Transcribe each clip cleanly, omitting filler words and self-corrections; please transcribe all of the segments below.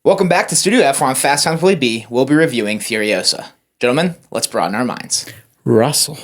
Welcome back to Studio F, where on Fast Times Willy B, we'll be reviewing Furiosa. Gentlemen, let's broaden our minds. Russell.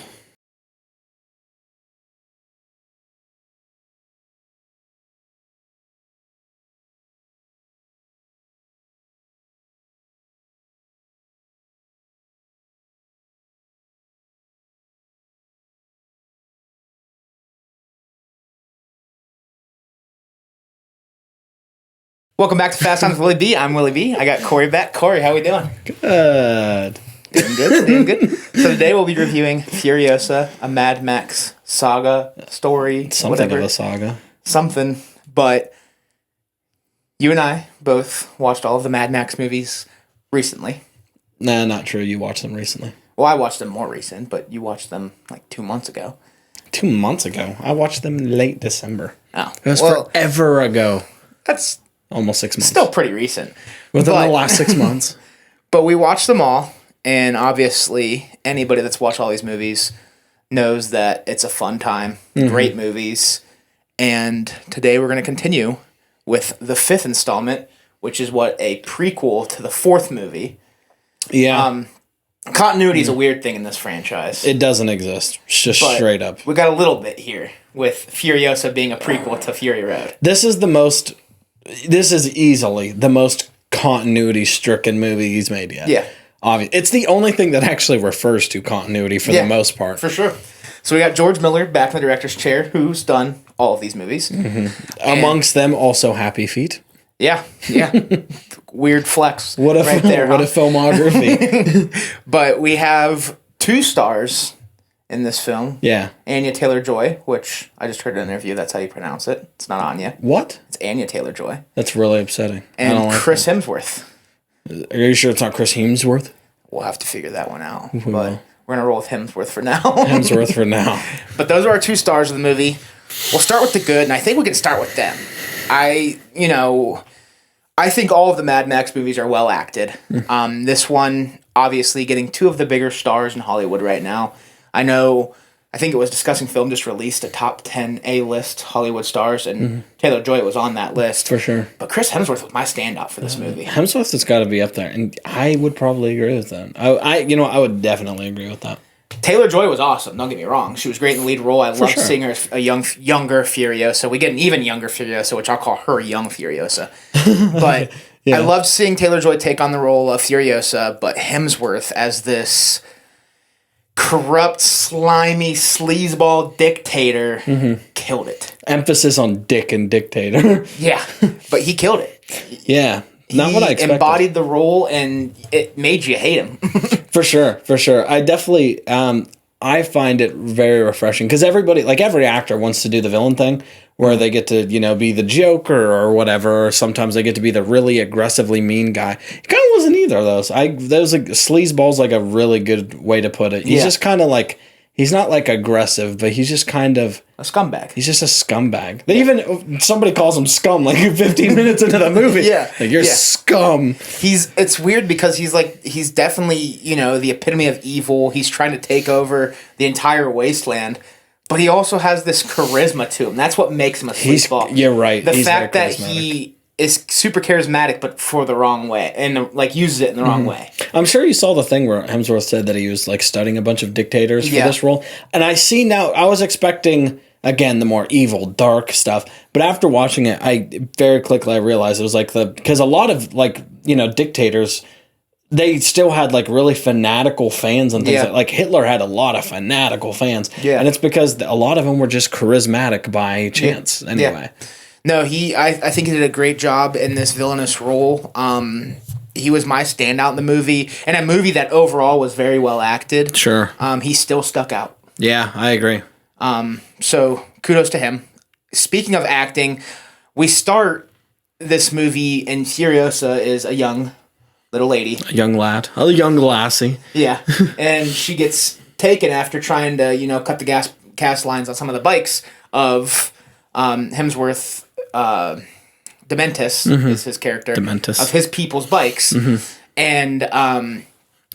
Welcome back to Fast Times Willy B. I'm Willy B. I got Kory back. Kory, how we doing? Good. Doing good. So today we'll be reviewing Furiosa, a Mad Max Saga story. Something of a saga. Something. But you and I both watched all of the Mad Max movies recently. Nah, not true. You watched them recently. Well, I watched them more recent, but you watched them like 2 months ago. 2 months ago? I watched them in late December. Oh. It was forever ago. That's almost 6 months. still pretty recent. Within the last 6 months. But we watched them all, and obviously anybody that's watched all these movies knows that it's a fun time, great movies. And today we're going to continue with the fifth installment, which is a prequel to the fourth movie. Yeah. Continuity is a weird thing in this franchise. It doesn't exist. Just straight up. We got a little bit here with Furiosa being a prequel to Fury Road. This is easily the most continuity-stricken movie he's made yet. Yeah. Obviously. It's the only thing that actually refers to continuity for the most part. For sure. So we got George Miller back in the director's chair, who's done all of these movies. Amongst them, also Happy Feet. Yeah. Weird flex. What a right there, what a filmography. But we have two stars in this film. Yeah. Anya Taylor-Joy, which I just heard in an interview, that's how you pronounce it. It's not Anya. What? It's Anya Taylor-Joy. That's really upsetting. And I don't like Chris Hemsworth. Are you sure it's not Chris Hemsworth? We'll have to figure that one out. But we're going to roll with Hemsworth for now. Hemsworth for now. But those are our two stars of the movie. We'll start with the good, and I think we can start with them. I think all of the Mad Max movies are well acted. This one, obviously, getting two of the bigger stars in Hollywood right now. I think it was Discussing Film just released a top 10 A-list Hollywood stars, and Taylor-Joy was on that list. For sure. But Chris Hemsworth was my standout for this movie. Hemsworth has got to be up there, and I would probably agree with that. I would definitely agree with that. Taylor-Joy was awesome, don't get me wrong. She was great in the lead role. I loved seeing her as a younger Furiosa. We get an even younger Furiosa, which I'll call her young Furiosa. But I loved seeing Taylor-Joy take on the role of Furiosa, but Hemsworth as this corrupt, slimy, sleazeball dictator killed it. Emphasis on dick and dictator. Yeah, but he killed it. Yeah. Not what I expected. He embodied the role, and it made you hate him. For sure. I definitely, I find it very refreshing because everybody, like every actor wants to do the villain thing where they get to, be the Joker or whatever, or sometimes they get to be the really aggressively mean guy. He kind of wasn't either of those. Sleazeball's like a really good way to put it. He's just kind of like, he's not like aggressive, but he's just kind of a scumbag. He's just a scumbag. Even somebody calls him scum like 15 minutes into the movie. Yeah. Like, you're scum. It's weird because he's definitely, the epitome of evil. He's trying to take over the entire wasteland, but he also has this charisma to him. That's what makes him a sleazeball. You're right. The fact that he is super charismatic, but for the wrong way, and uses it in the wrong way. I'm sure you saw the thing where Hemsworth said that he was like studying a bunch of dictators for this role, and I see now. I was expecting again the more evil, dark stuff, but after watching it, I very quickly realized it was like because a lot of dictators, they still had like really fanatical fans and things like Hitler had a lot of fanatical fans, and it's because a lot of them were just charismatic by chance anyway. Yeah. No, I think he did a great job in this villainous role. He was my standout in the movie, and a movie that overall was very well acted. Sure. He still stuck out. Yeah, I agree. So kudos to him. Speaking of acting, we start this movie, and Furiosa is a young little lady. A young lad. A young lassie. Yeah. And she gets taken after trying to, cut the gas lines on some of the bikes of Hemsworth. Dementis is his character. Dementis. Of his people's bikes. And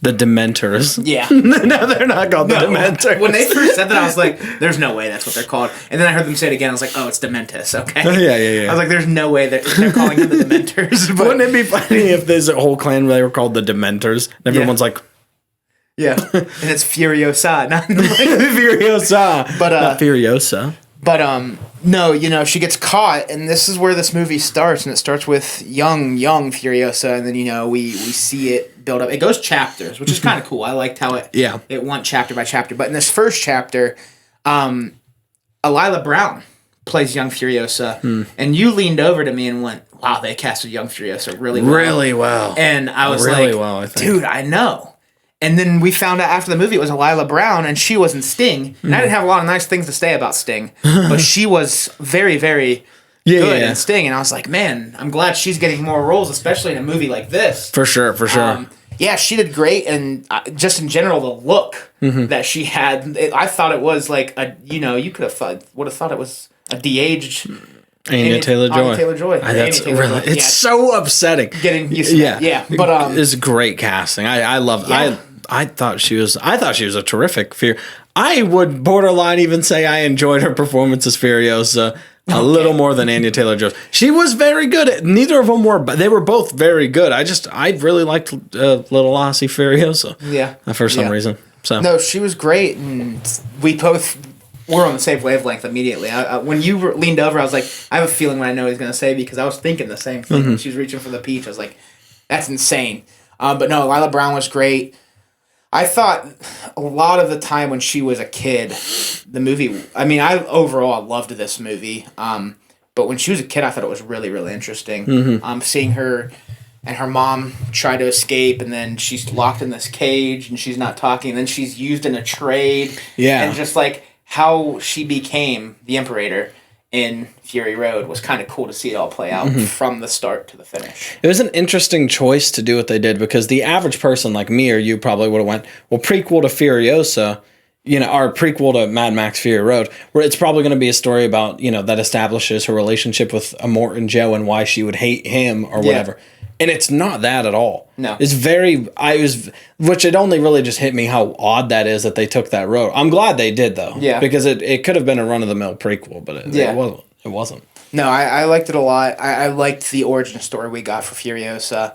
The Dementors. Yeah. No, they're not called the Dementors. When they first said that, I was like, there's no way that's what they're called. And then I heard them say it again. I was like, oh, it's Dementus, okay? Yeah. I was like, there's no way that they're calling them the Dementors. But wouldn't it be funny if there's a whole clan where they were called the Dementors? And everyone's like... Yeah. And it's Furiosa, not Furiosa. But, not Furiosa. But, no, she gets caught, and this is where this movie starts, and it starts with young Furiosa, and then, we see it build up. It goes chapters, which is kind of cool. I liked how it went chapter by chapter. But in this first chapter, Elila Brown plays young Furiosa, and you leaned over to me and went, wow, they casted young Furiosa really well. Really well. And I was really well, I think. Dude, I know. And then we found out after the movie it was Elila Brown, and she was in Sting. And I didn't have a lot of nice things to say about Sting, but she was very, very good in Sting. And I was like, man, I'm glad she's getting more roles, especially in a movie like this. For sure. Yeah, she did great, and just in general, the look that she had, I thought it was like you would have thought it was a de-aged Anya Taylor-Joy. It's so upsetting. Getting used to that. Yeah. But it's great casting. I love it. Yeah. I thought she was a terrific Fear. I would borderline even say I enjoyed her performance as Furiosa a little more than Anya Taylor-Joy. She was very good. Neither of them were, but they were both very good. I really liked little Lassie Furiosa. Yeah. For some reason. So no, she was great, and we both were on the same wavelength immediately. When you leaned over, I was like, I have a feeling what I know he's going to say, because I was thinking the same thing. When she was reaching for the peach, I was like, that's insane. But no, Elila Brown was great. I thought a lot of the time when she was a kid, the movie, I overall loved this movie. But when she was a kid, I thought it was really, really interesting. Seeing her and her mom try to escape, and then she's locked in this cage, and she's not talking, and then she's used in a trade. Yeah. And just like how she became the Imperator in Fury Road was kind of cool to see it all play out from the start to the finish. It was an interesting choice to do what they did, because the average person like me or you probably would have went, well, prequel to Furiosa, or prequel to Mad Max Fury Road, where it's probably going to be a story about, that establishes her relationship with Immortan Joe and why she would hate him or whatever. And it's not that at all. No. It's which it only really just hit me how odd that is that they took that road. I'm glad they did, though. Yeah. Because it could have been a run-of-the-mill prequel, but it wasn't. No, I liked it a lot. I liked the origin story we got for Furiosa.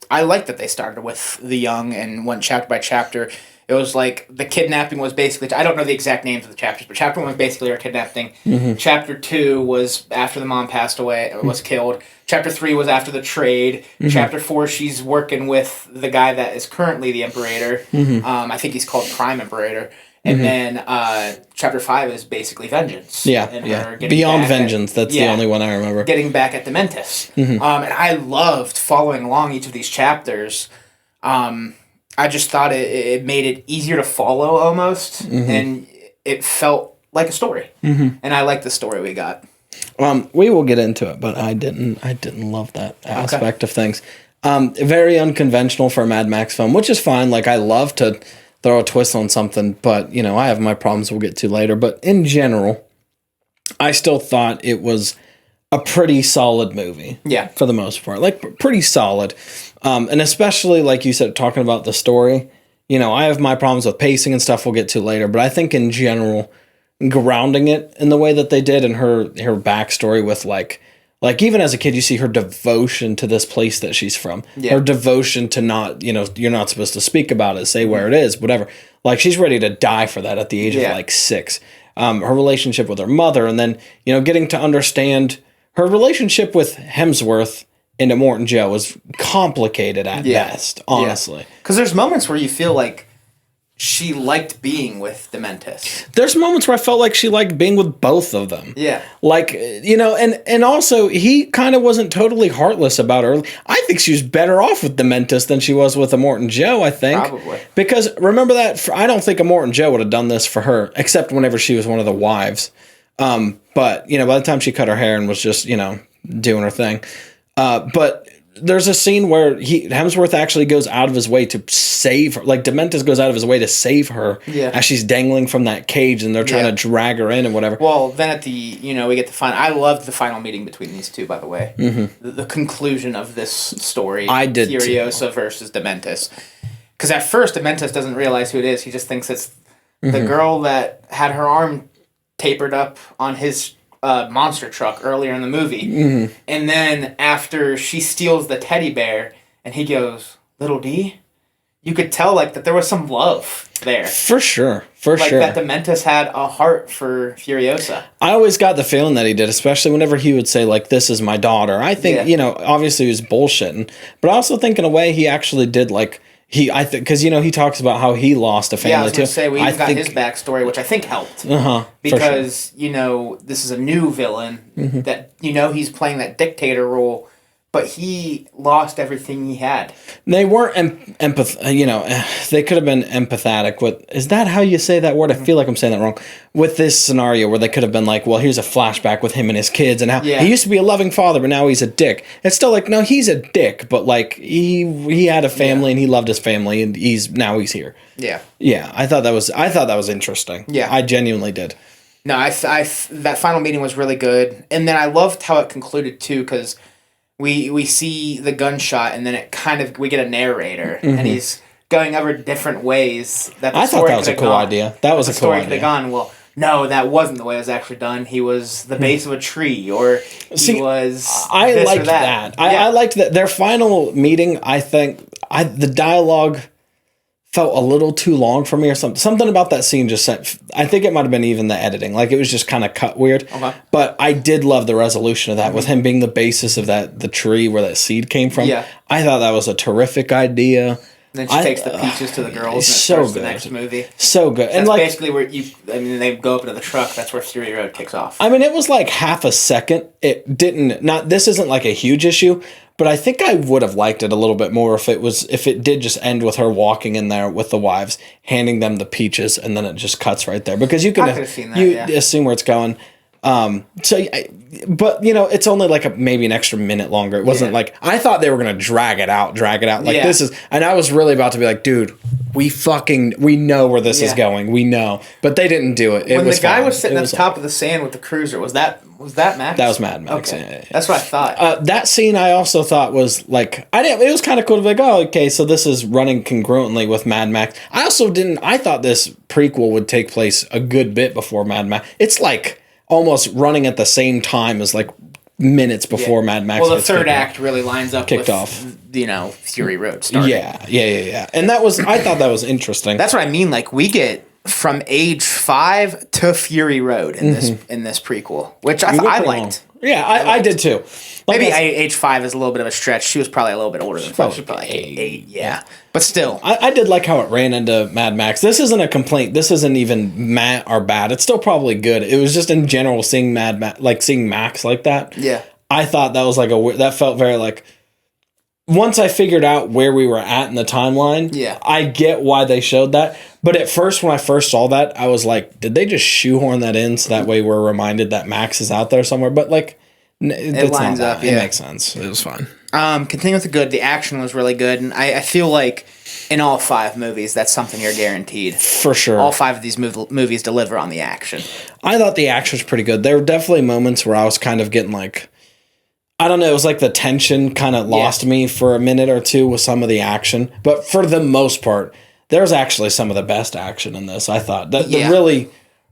I liked that they started with the young and went chapter by chapter. It was like the kidnapping was basically, I don't know the exact names of the chapters, but chapter 1 was basically her kidnapping. Chapter 2 was after the mom passed away, was killed. Chapter 3 was after the trade. Chapter 4, she's working with the guy that is currently the Imperator. I think he's called Prime Imperator. And then chapter 5 is basically vengeance. Beyond vengeance. That's the only one I remember. Getting back at Dementus. And I loved following along each of these chapters. I just thought it made it easier to follow almost, and it felt like a story. And I liked the story we got. We will get into it, but I didn't love that aspect of things. Very unconventional for a Mad Max film, which is fine. Like, I love to throw a twist on something, but I have my problems we'll get to later. But in general, I still thought it was a pretty solid movie. Yeah. For the most part. Like, pretty solid. And especially, like you said, talking about the story, I have my problems with pacing and stuff we'll get to later, but I think in general, grounding it in the way that they did, and her backstory with like even as a kid, you see her devotion to this place that she's from. Yeah. Her devotion to not, you're not supposed to speak about it, say where it is, whatever. Like, she's ready to die for that at the age of 6. Her relationship with her mother, and then, getting to understand her relationship with Hemsworth into Immortan Joe was complicated at best, honestly. Because there's moments where you feel like she liked being with Dementus. There's moments where I felt like she liked being with both of them. Yeah. Like, and also, he kind of wasn't totally heartless about her. I think she was better off with Dementus than she was with Immortan Joe, I think. Probably. Because, remember that, I don't think Immortan Joe would have done this for her, except whenever she was one of the wives. But, by the time she cut her hair and was just, doing her thing. But there's a scene where Hemsworth actually goes out of his way to save her. Like, Dementis goes out of his way to save her as she's dangling from that cage, and they're trying to drag her in and whatever. Well, then at the, we get the final... I loved the final meeting between these two, by the way. Mm-hmm. The conclusion of this story. I did Furiosa versus Dementis. Because at first, Dementis doesn't realize who it is. He just thinks it's the girl that had her arm tapered up on his... monster truck earlier in the movie. And then after she steals the teddy bear and he goes, "Little D," you could tell like that there was some love there. For sure. Like that Dementis had a heart for Furiosa. I always got the feeling that he did, especially whenever he would say like, "This is my daughter." I think, obviously he was bullshitting, but I also think in a way he actually did like, because he talks about how he lost a family too. Yeah, I was going to say, we even got his backstory, which I think helped. Because, this is a new villain that, he's playing that dictator role, but he lost everything he had. They weren't they could have been empathetic with, is that how you say that word? I feel like I'm saying that wrong. With this scenario where they could have been like, well, here's a flashback with him and his kids and how he used to be a loving father, but now he's a dick. It's still like, no, he's a dick, but like he had a family and he loved his family and he's here. Yeah. Yeah, I thought that was interesting. Yeah. I genuinely did. No, I that final meeting was really good. And then I loved how it concluded too, because we see the gunshot and then we get a narrator and he's going over different ways that the story thought that was a cool idea. That was a cool idea. Could have gone, well, no, that wasn't the way it was actually done. He was the base of a tree, or I liked that. I liked that. Their final meeting, I think, the dialogue felt a little too long for me or something. Something about that scene just sent... I think it might have been even the editing. Like, it was just kind of cut weird. Okay. But I did love the resolution of that, with him being the basis of the tree where that seed came from. Yeah. I thought that was a terrific idea. Then she takes the peaches to the girls and starts the next movie. So good. That's basically where they go up into the truck. That's where Fury Road kicks off. I mean, it was like half a second. It didn't... This isn't like a huge issue, but I think I would have liked it a little bit more if it did just end with her walking in there with the wives, handing them the peaches, and then it just cuts right there. Because you can assume where it's going. But it's only like maybe an extra minute longer. It wasn't like, I thought they were going to drag it out. Like this is, and I was really about to be like, dude, we know where this is going. We know, but they didn't do it. When the guy was sitting at the top of the sand with the cruiser, was that Max? That was Mad Max. Okay. That's what I thought. That scene I also thought was like, it was kind of cool to be like, oh, okay, so this is running congruently with Mad Max. I thought this prequel would take place a good bit before Mad Max. It's like almost running at the same time as like minutes before Mad Max. Well, the third act really lines up with Fury Road starting. Yeah. And I thought that was interesting. That's what I mean. Like, we get from age 5 to Fury Road in this prequel, which I liked. Long. Yeah, I did too. Maybe age 5 is a little bit of a stretch. She was probably a little bit older than 5. She was probably like 8. Yeah. But still. I did like how it ran into Mad Max. This isn't a complaint. This isn't even Matt or bad. It's still probably good. It was just in general seeing seeing Max like that. Yeah. I thought that was like that felt very like, once I figured out where we were at in the timeline, I get why they showed that. But at first, when I first saw that, I was like, did they just shoehorn that in so that way we're reminded that Max is out there somewhere? But like, it lines up. It makes sense. It was fine. Continuing with the good, the action was really good. And I feel like in all 5 movies, that's something you're guaranteed. For sure. All 5 of these movies deliver on the action. I thought the action was pretty good. There were definitely moments where I was kind of getting like, I don't know, it was like the tension kind of lost me for a minute or two with some of the action. But for the most part, there's actually some of the best action in this, I thought. The really,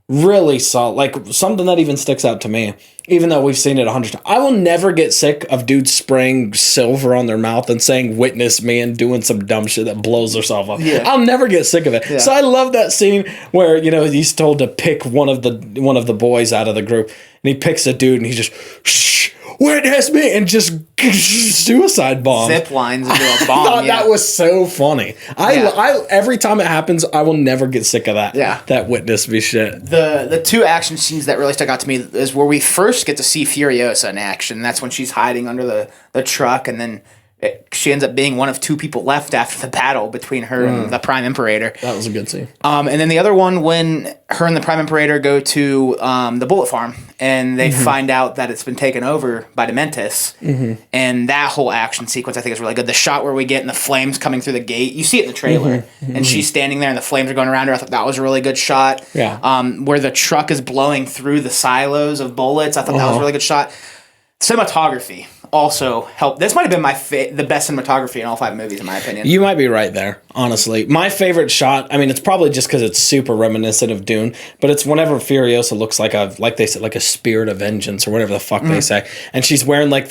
really solid, like something that even sticks out to me, even though we've seen it 100 times. I will never get sick of dudes spraying silver on their mouth and saying, "Witness me," and doing some dumb shit that blows herself up. Yeah. I'll never get sick of it. Yeah. So I love that scene where, he's told to pick one of the boys out of the group, and he picks a dude and he just, "Shh, witness me," and just suicide bombs. Zip lines into a bomb. I thought that was so funny. I every time it happens, I will never get sick of that. Yeah. That witness me shit. The 2 action scenes that really stuck out to me is where we first get to see Furiosa in action. That's when she's hiding under the truck, and then She ends up being one of 2 people left after the battle between her and the Prime Imperator. That was a good scene. And then the other one, when her and the Prime Imperator go to the Bullet Farm, and they find out that it's been taken over by Dementis, and that whole action sequence I think is really good. The shot where we get in the flames coming through the gate, you see it in the trailer, and she's standing there and the flames are going around her. I thought that was a really good shot. Yeah. Where the truck is blowing through the silos of bullets, I thought that was a really good shot. Cinematography also helped. This might have been the best cinematography in all 5 movies, in my opinion. You might be right there, honestly. My favorite shot, I mean, it's probably just because it's super reminiscent of Dune, but it's whenever Furiosa looks like they said, like a spirit of vengeance or whatever the fuck they say, and she's wearing like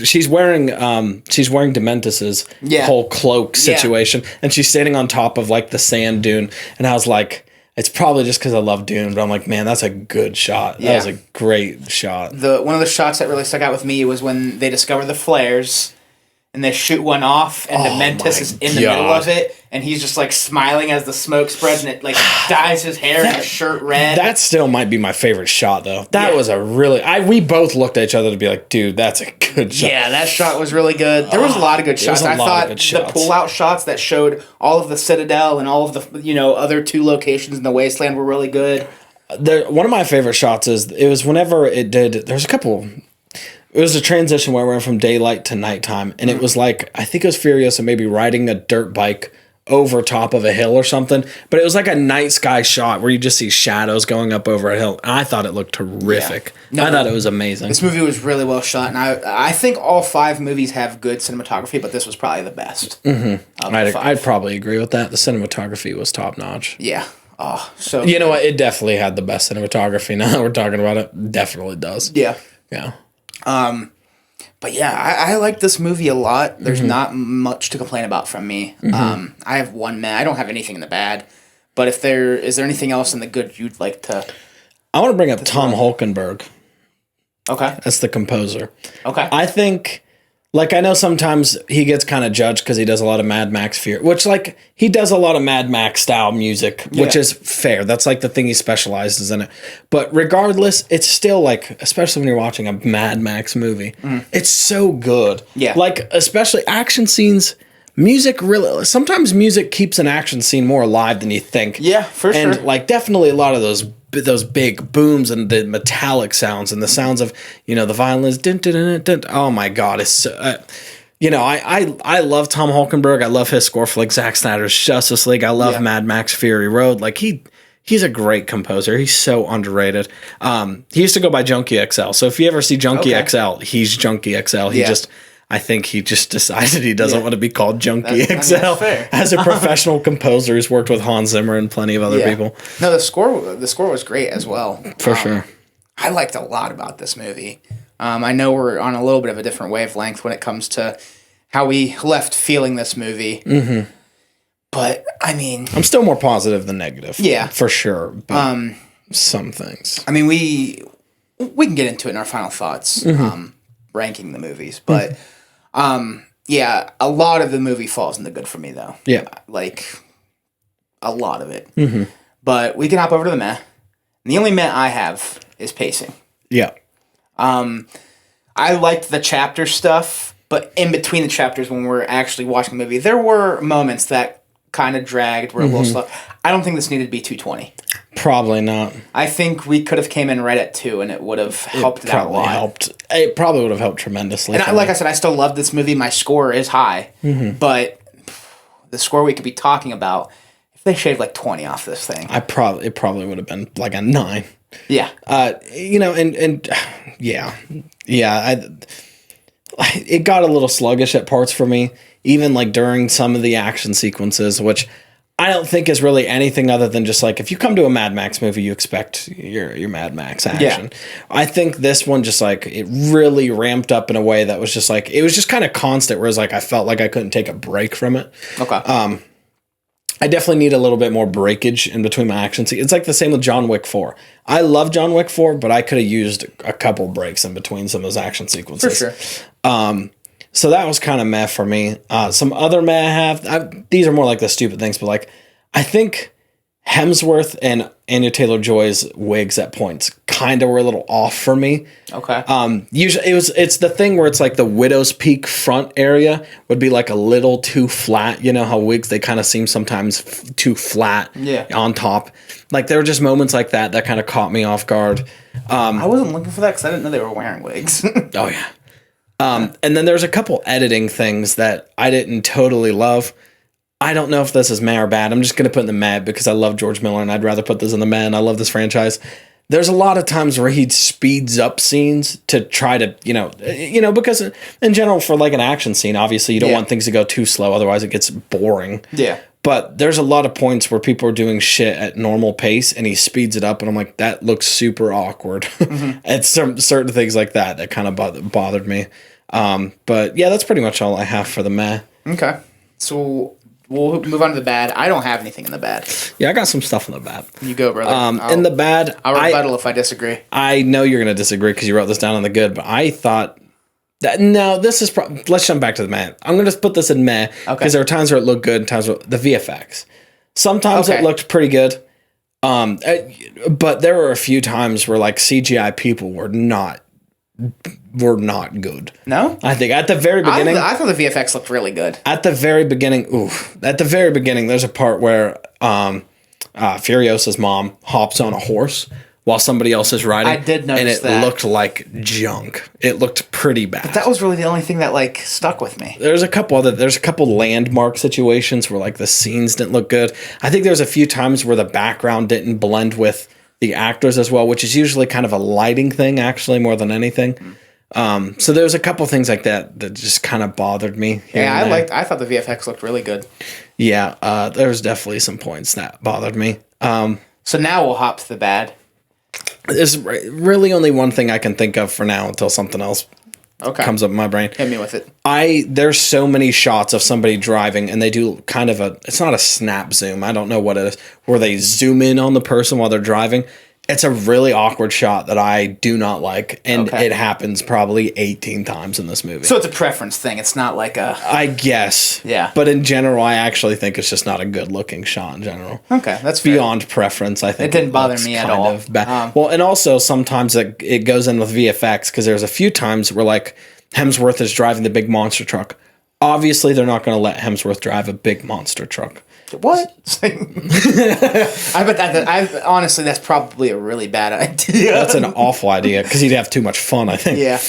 she's wearing Dementis's whole cloak situation, and she's standing on top of like the sand dune, and I was like, it's probably just because I love Dune, but I'm like, man, that's a good shot. That was a great shot. One of the shots that really stuck out with me was when they discover the flares, and they shoot one off, and Dementis is in the middle of it, and he's just like smiling as the smoke spreads, and it like dyes his hair and his shirt red. That still might be my favorite shot, though. That was a really... we both looked at each other to be like, dude, that's a good shot. Yeah, that shot was really good. There was a lot of good shots. I thought the pull-out shots that showed all of the Citadel and all of the other 2 locations in the Wasteland were really good. One of my favorite shots is, it was whenever it did... There's a couple... It was a transition where we went from daylight to nighttime, and it was like, I think it was Furiosa maybe riding a dirt bike over top of a hill or something, but it was like a night sky shot where you just see shadows going up over a hill, and I thought it looked terrific. I thought it was amazing. This movie was really well shot, and I think all 5 movies have good cinematography, but this was probably the best. I'd probably agree with that. The cinematography was top-notch. Yeah. Oh, so you know what? It definitely had the best cinematography. Now that we're talking about it, definitely does. Yeah. Yeah. But yeah, I like this movie a lot. There's not much to complain about from me. I have one meh. I don't have anything in the bad. But is there anything else in the good you'd like to... I want to bring up Tom Hulkenberg. Okay. That's the composer. Okay. I think... Like, I know sometimes he gets kind of judged because he does a lot of Mad Max Fury, which, like, he does a lot of Mad Max style music, which is fair. That's, like, the thing he specializes in it. But regardless, it's still, like, especially when you're watching a Mad Max movie, it's so good. Yeah. Like, especially action scenes, music really... Sometimes music keeps an action scene more alive than you think. Yeah, for sure. And, like, definitely a lot of those big booms and the metallic sounds and the sounds of, the violins. Dun, dun, dun, dun, dun. Oh my God. It's so, I love Tom Hulkenberg. I love his score for like Zack Snyder's Justice League. I love Mad Max Fury Road. Like he's a great composer. He's so underrated. He used to go by Junkie XL. So if you ever see Junkie XL, he's Junkie XL. I think he just decided he doesn't want to be called Junkie XL as a professional composer who's worked with Hans Zimmer and plenty of other people. No, the score was great as well. For sure. I liked a lot about this movie. I know we're on a little bit of a different wavelength when it comes to how we left feeling this movie. Mm-hmm. But, I mean... I'm still more positive than negative. Yeah. For sure. But some things. I mean, we can get into it in our final thoughts, ranking the movies. But... yeah, a lot of the movie falls in the good for me, though. Yeah. Like, a lot of it. Mm-hmm. But we can hop over to the meh. And the only meh I have is pacing. Yeah. I liked the chapter stuff, but in between the chapters when we're actually watching the movie, there were moments that kind of dragged, were a little slow. I don't think this needed to be 220. Probably not. I think we could have came in right at 2, and it would have helped that a lot. It probably would have helped tremendously. And like I said, I still love this movie. My score is high, but the score we could be talking about, if they shaved like 20 off this thing, it probably would have been like a 9. Yeah. It got a little sluggish at parts for me, even like during some of the action sequences, which I don't think is really anything other than just like, if you come to a Mad Max movie, you expect your Mad Max action. Yeah. I think this one just like, it really ramped up in a way that was just like, it was just kind of constant, whereas like I felt like I couldn't take a break from it. Okay. I definitely need a little bit more breakage in between my action scenes. It's like the same with John Wick 4. I love John Wick 4, but I could have used a couple breaks in between some of those action sequences. For sure. So that was kind of meh for me. Some other meh I have, these are more like the stupid things, but like, I think Hemsworth and Anya Taylor-Joy's wigs at points kind of were a little off for me. Okay. Usually it's the thing where it's like the widow's peak front area would be like a little too flat. You know how wigs, they kind of seem sometimes too flat on top. Like there were just moments like that kind of caught me off guard. I wasn't looking for that because I didn't know they were wearing wigs. Oh yeah. And then there's a couple editing things that I didn't totally love. I don't know if this is meh or bad. I'm just going to put in the meh because I love George Miller and I'd rather put this in the meh, and I love this franchise. There's a lot of times where he speeds up scenes to try to, because in general for like an action scene, obviously you don't want things to go too slow. Otherwise it gets boring. Yeah. But there's a lot of points where people are doing shit at normal pace and he speeds it up and I'm like, that looks super awkward. And certain things like that kind of bothered me. But yeah, that's pretty much all I have for the meh. Okay. So we'll move on to the bad. I don't have anything in the bad. Yeah, I got some stuff in the bad. You go, brother. In the bad, I'll rebuttal if I disagree. I know you're going to disagree because you wrote this down on the good, but I thought that, no, this is let's jump back to the meh. I'm going to put this in meh because there were times where it looked good and times where the VFX. Sometimes it looked pretty good. But there were a few times where like CGI people were not good. No? I think at the very beginning... I thought the VFX looked really good. At the very beginning, there's a part where Furiosa's mom hops on a horse while somebody else is riding. I did notice that. And it looked like junk. It looked pretty bad. But that was really the only thing that, like, stuck with me. There's a couple landmark situations where, like, the scenes didn't look good. I think there's a few times where the background didn't blend with the actors as well, which is usually kind of a lighting thing, actually, more than anything. So there's a couple things like that just kind of bothered me. Yeah, I thought the VFX looked really good. Yeah, there's definitely some points that bothered me. So now we'll hop to the bad. There's really only one thing I can think of for now until something else comes up in my brain. Hit me with it. There's so many shots of somebody driving and they do kind of it's not a snap zoom. I don't know what it is, where they zoom in on the person while they're driving. It's a really awkward shot that I do not like, and it happens probably 18 times in this movie. So it's a preference thing. It's not like a... I guess. Yeah. But in general, I actually think it's just not a good-looking shot in general. Okay, that's fair. Beyond preference, I think. It didn't bother me at all. Well, and also sometimes it goes in with VFX, because there's a few times where, like, Hemsworth is driving the big monster truck. Obviously, they're not going to let Hemsworth drive a big monster truck. What? Honestly, that's probably a really bad idea. That's an awful idea because he'd have too much fun, I think. Yeah.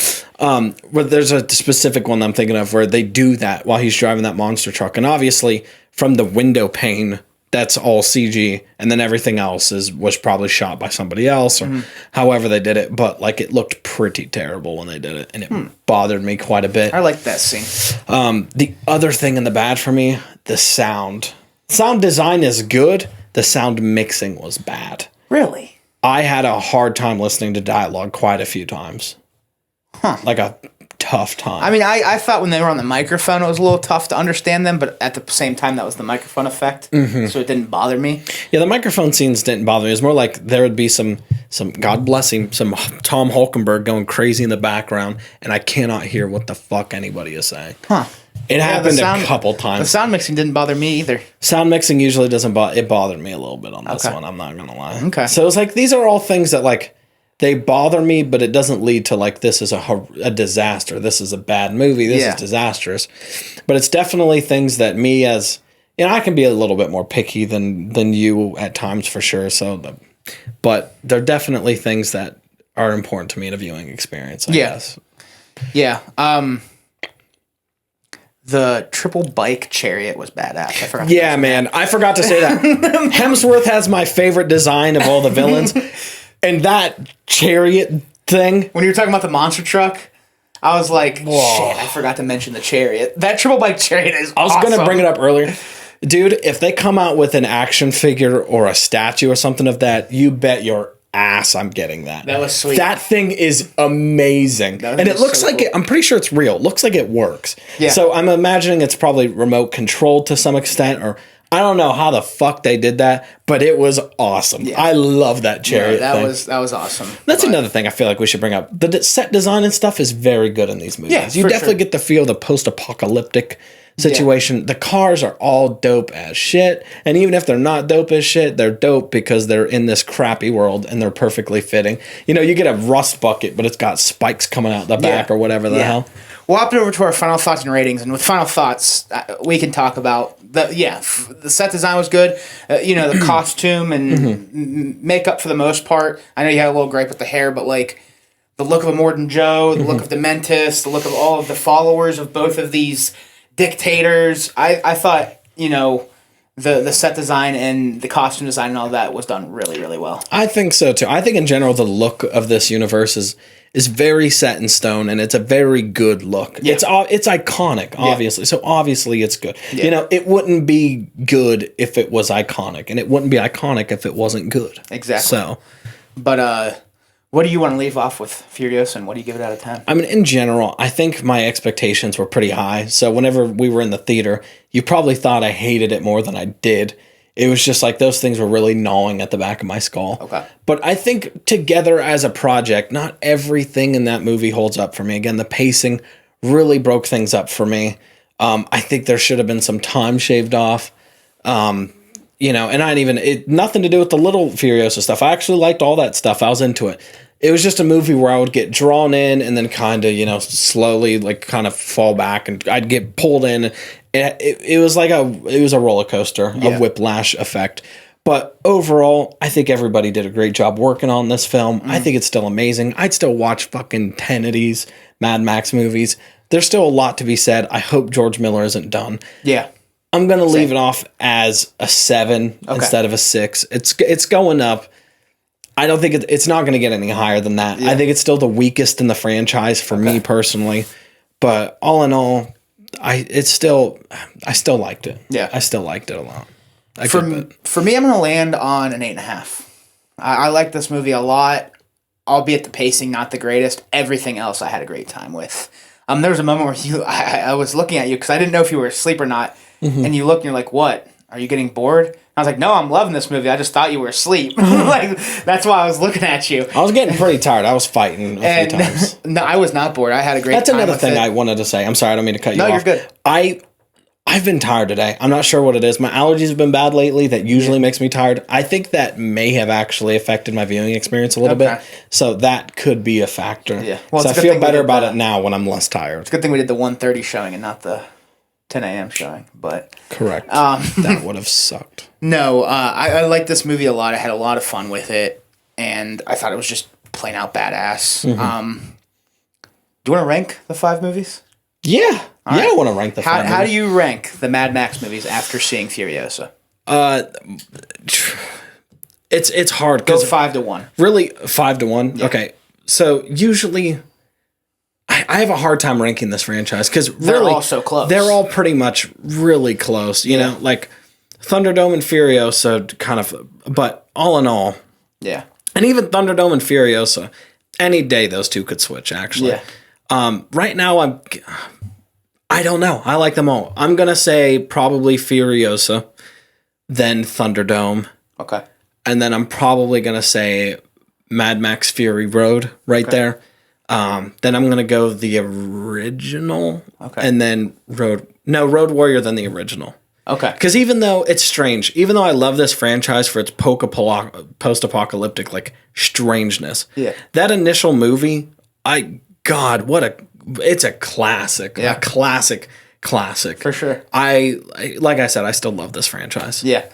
But there's a specific one that I'm thinking of where they do that while he's driving that monster truck. And obviously, from the window pane, that's all CG. And then everything else was probably shot by somebody else or however they did it. But like it looked pretty terrible when they did it. And it bothered me quite a bit. I like that scene. The other thing in the bad for me, the sound. Sound design is good. The sound mixing was bad. Really? I had a hard time listening to dialogue quite a few times. Like a tough time. I mean, I thought when they were on the microphone, it was a little tough to understand them, but at the same time, that was the microphone effect, so it didn't bother me. Yeah, the microphone scenes didn't bother me. It was more like there would be some God bless him, some Tom Hulkenberg going crazy in the background, and I cannot hear what the fuck anybody is saying. It happened a couple times. The sound mixing didn't bother me either. Sound mixing usually doesn't bother. It bothered me a little bit on this one. I'm not gonna lie. Okay. So it's like these are all things that like they bother me, but it doesn't lead to like this is a disaster. This is a bad movie. This is disastrous. But it's definitely things that me as I can be a little bit more picky than you at times for sure. So, but they're definitely things that are important to me in a viewing experience. I guess. Yeah. The triple bike chariot was badass. I forgot. I forgot to say that. Hemsworth has my favorite design of all the villains. And that chariot thing. When you were talking about the monster truck, I was like, shit, I forgot to mention the chariot. That triple bike chariot is awesome. I was going to bring it up earlier. Dude, if they come out with an action figure or a statue or something of that, you bet your ass I'm getting that. That was sweet. That thing is amazing. And it looks like I'm pretty sure it's real. It looks like it works. Yeah. So I'm imagining it's probably remote controlled to some extent, or I don't know how the fuck they did that, but it was awesome. Yeah. I love that chariot thing. That was awesome. That's another thing I feel like we should bring up. The set design and stuff is very good in these movies. Yeah, you definitely get the feel of the post-apocalyptic situation. Yeah. The cars are all dope as shit, and even if they're not dope as shit, they're dope because they're in this crappy world and they're perfectly fitting. You know, you get a rust bucket, but it's got spikes coming out the back or whatever the hell. We'll hop over to our final thoughts and ratings, and with final thoughts, we can talk about the set design was good. The costume and makeup for the most part. I know you had a little gripe with the hair, but like the look of Immortan Joe, the look of Dementis, the look of all of the followers of both of these dictators. I thought, the set design and the costume design and all that was done really, really well. I think so too. I think in general the look of this universe is very set in stone, and it's a very good look. Yeah. It's iconic, obviously. So obviously it's good. Yeah. It wouldn't be good if it was iconic, and it wouldn't be iconic if it wasn't good. Exactly. So, but what do you want to leave off with Furiosa, and what do you give it out of 10? I mean, in general, I think my expectations were pretty high. So whenever we were in the theater, you probably thought I hated it more than I did. It was just like those things were really gnawing at the back of my skull. Okay. But I think together as a project, not everything in that movie holds up for me. Again, the pacing really broke things up for me. I think there should have been some time shaved off. And nothing to do with the little Furiosa stuff. I actually liked all that stuff. I was into it. It was just a movie where I would get drawn in and then kind of, slowly kind of fall back, and I'd get pulled in. It was like a roller coaster of whiplash effect. But overall, I think everybody did a great job working on this film. I think it's still amazing. I'd still watch fucking 10 of these Mad Max movies. There's still a lot to be said. I hope George Miller isn't done. Yeah. I'm going to leave it off as a 7 instead of a 6. It's going up. I don't think it's not going to get any higher than that. Yeah. I think it's still the weakest in the franchise for me personally. But all in all, I still liked it. Yeah. I still liked it a lot. For me, I'm going to land on an 8.5. I like this movie a lot, albeit the pacing not the greatest. Everything else I had a great time with. There was a moment where I was looking at you because I didn't know if you were asleep or not. Mm-hmm. And you look and you're like, what? Are you getting bored? I was like, no, I'm loving this movie. I just thought you were asleep. That's why I was looking at you. I was getting pretty tired. I was fighting a few times. No, I was not bored. I had a great time. That's another thing I wanted to say. I'm sorry, I don't mean to cut you off. No, you're good. I've been tired today. I'm not sure what it is. My allergies have been bad lately. That usually makes me tired. I think that may have actually affected my viewing experience a little bit. So that could be a factor. Yeah. Well, so I feel better about it now when I'm less tired. It's a good thing we did the 1:30 showing and not the 10 a.m. showing. But correct. That would have sucked. No, I liked this movie a lot. I had a lot of fun with it, and I thought it was just plain out badass. Mm-hmm. Do you want to rank the 5 movies? Yeah. All right. I want to rank the 5 movies. How do you rank the Mad Max movies after seeing Furiosa? It's hard. Go 5 to 1. Really? 5 to 1? Yeah. Okay. So usually I have a hard time ranking this franchise because really they're all so close. They're all pretty much really close. You know, like Thunderdome and Furiosa kind of, but all in all. Yeah. And even Thunderdome and Furiosa, any day those two could switch, actually. Yeah. Right now, I don't know. I like them all. I'm going to say probably Furiosa, then Thunderdome. Okay. And then I'm probably going to say Mad Max Fury Road right there. Then I'm going to go the original. Okay. And then Road Warrior, then the original. Okay. Because even though it's strange, even though I love this franchise for its post-apocalyptic like strangeness, that initial movie, it's a classic, a classic for sure. Like I said, I still love this franchise. Yeah.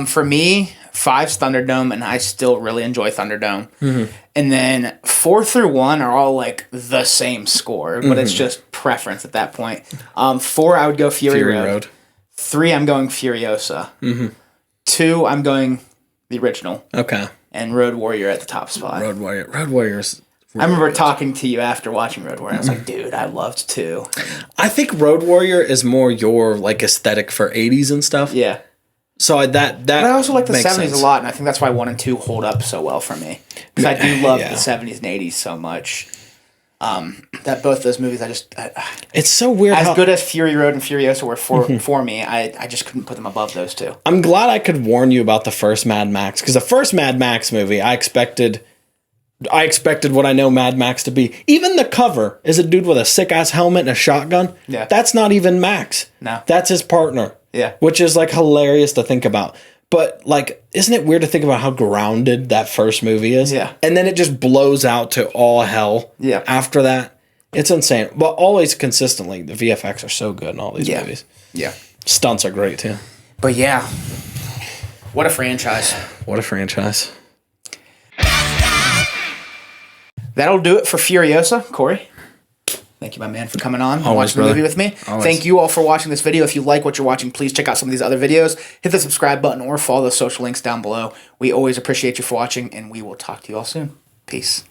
For me, 5's Thunderdome, and I still really enjoy Thunderdome. Mm-hmm. And then 4 through 1 are all like the same score, but it's just preference at that point. 4, I would go Fury Road. 3, I'm going Furiosa. Mm-hmm. 2, I'm going the original. Okay. And Road Warrior at the top spot. Road Warrior's. I remember talking to you after watching Road Warrior. I was like, dude, I loved 2. I think Road Warrior is more your like aesthetic for 80s and stuff. Yeah. So that but I also like the 70s a lot, and I think that's why 1 and 2 hold up so well for me. Because I do love the 70s and 80s so much. That both those movies, it's so weird. As good as Fury Road and Furiosa were for me, I just couldn't put them above those two. I'm glad I could warn you about the first Mad Max, because the first Mad Max movie, I expected what I know Mad Max to be. Even the cover is a dude with a sick ass helmet and a shotgun. Yeah, that's not even Max. No, that's his partner. Yeah, which is like hilarious to think about. But like, isn't it weird to think about how grounded that first movie is? Yeah, and then it just blows out to all hell. Yeah, after that. It's insane. But always consistently, the VFX are so good in all these movies. Yeah. Stunts are great, too. But yeah. What a franchise. What a franchise. That'll do it for Furiosa. Kory, thank you, my man, for coming on and watching the movie with me. Always. Thank you all for watching this video. If you like what you're watching, please check out some of these other videos. Hit the subscribe button or follow the social links down below. We always appreciate you for watching, and we will talk to you all soon. Peace.